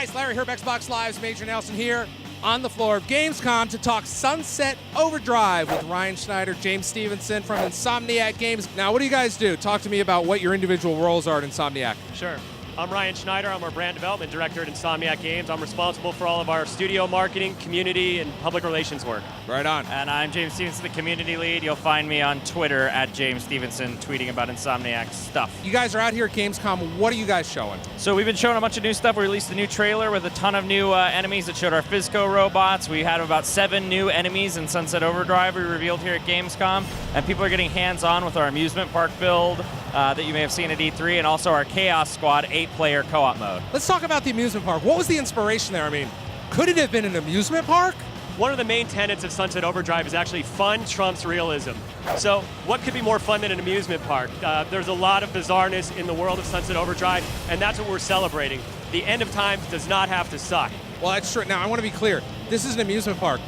Guys, Larry here, Xbox Live's Major Nelson here on the floor of Gamescom to talk Sunset Overdrive with Ryan Schneider, James Stevenson from Insomniac Games. Now, what do you guys do? Talk to me about what your individual roles are at Insomniac. Sure. I'm Ryan Schneider. I'm our brand development director at Insomniac Games. I'm responsible for all of our studio marketing, community, and public relations work. Right on. And I'm James Stevenson, the community lead. You'll find me on Twitter at James Stevenson, tweeting about Insomniac stuff. You guys are out here at Gamescom. What are you guys showing? So we've been showing a bunch of new stuff. We released a new trailer with a ton of new enemies that showed our Physco robots. We had about 7 new enemies in Sunset Overdrive we revealed here at Gamescom. And people are getting hands-on with our amusement park build that you may have seen at E3, and also our Chaos Squad 8-player co-op mode. Let's talk about the amusement park. What was the inspiration there? I mean, could it have been an amusement park? One of the main tenets of Sunset Overdrive is actually fun trumps realism. So what could be more fun than an amusement park? There's a lot of bizarreness in the world of Sunset Overdrive, and that's what we're celebrating. The end of times does not have to suck. Well, that's true. Now, I want to be clear. This is an amusement park.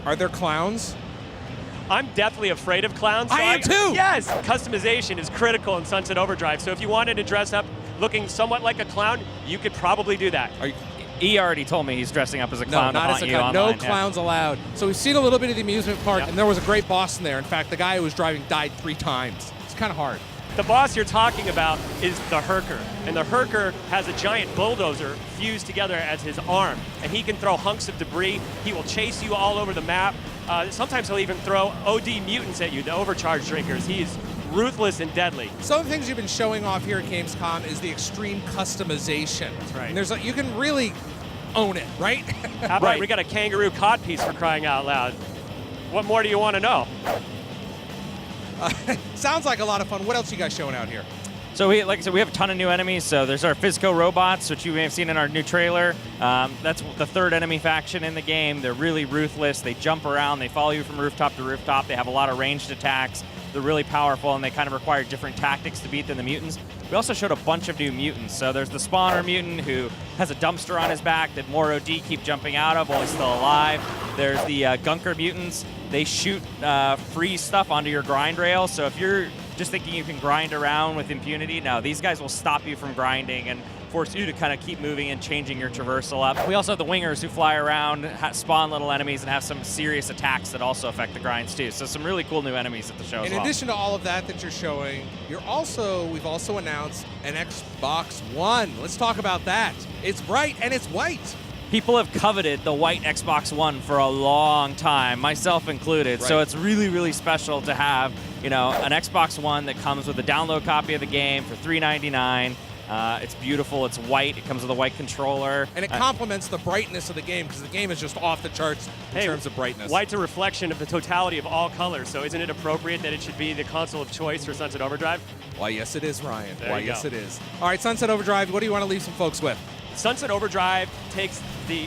Are there clowns? I'm deathly afraid of clowns. So I am too! Yes! Customization is critical in Sunset Overdrive. So if you wanted to dress up looking somewhat like a clown, you could probably do that. He already told me he's dressing up as a clown. No, not as a clown. No clowns allowed. So we've seen a little bit of the amusement park, and there was a great boss in there. In fact, the guy who was driving died 3 times. It's kind of hard. The boss you're talking about is the Herker, and the Herker has a giant bulldozer fused together as his arm, and he can throw hunks of debris. He will chase you all over the map. Sometimes he'll even throw OD mutants at you, the overcharge drinkers. He's ruthless and deadly. Some of the things you've been showing off here at Gamescom is the extreme customization. That's right. And you can really own it, right? How about we got a kangaroo cod piece for crying out loud? What more do you want to know? Sounds like a lot of fun. What else are you guys showing out here? So like I said, we have a ton of new enemies. So there's our Physco robots, which you may have seen in our new trailer. That's the 3rd enemy faction in the game. They're really ruthless. They jump around. They follow you from rooftop to rooftop. They have a lot of ranged attacks. They're really powerful, and they kind of require different tactics to beat than the mutants. We also showed a bunch of new mutants. So there's the spawner mutant who has a dumpster on his back that more OD keep jumping out of while he's still alive. There's the gunker mutants. They shoot free stuff onto your grind rail. So if you're just thinking you can grind around with impunity, no, these guys will stop you from grinding and force you to kind of keep moving and changing your traversal up. We also have the wingers who fly around, spawn little enemies, and have some serious attacks that also affect the grinds too. So some really cool new enemies at the show as well. In addition to all of that you're showing, we've also announced an Xbox One. Let's talk about that. It's bright and it's white. People have coveted the white Xbox One for a long time, myself included. Right. So it's really, really special to have, an Xbox One that comes with a download copy of the game for $3.99. It's beautiful. It's white. It comes with a white controller. And it complements the brightness of the game because the game is just off the charts in terms of brightness. White's a reflection of the totality of all colors, so isn't it appropriate that it should be the console of choice for Sunset Overdrive? Why, yes, it is, Ryan. Why, yes, it is. All right, Sunset Overdrive, what do you want to leave some folks with? Sunset Overdrive takes the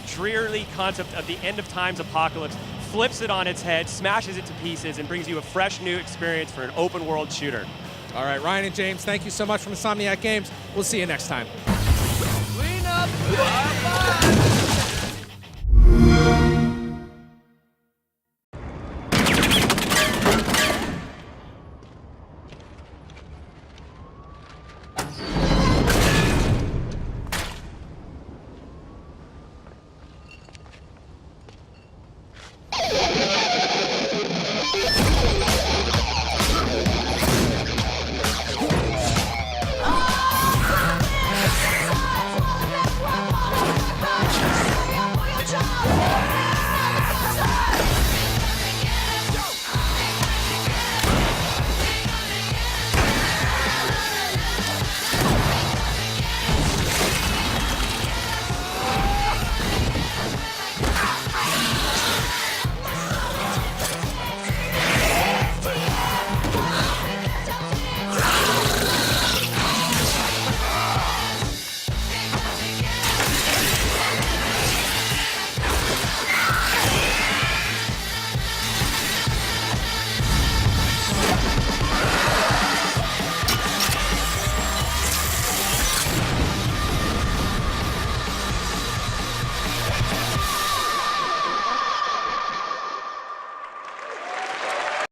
dreary concept of the end of times apocalypse, flips it on its head, smashes it to pieces, and brings you a fresh new experience for an open world shooter. All right, Ryan and James, thank you so much from Insomniac Games. We'll see you next time. Clean up. Bye-bye.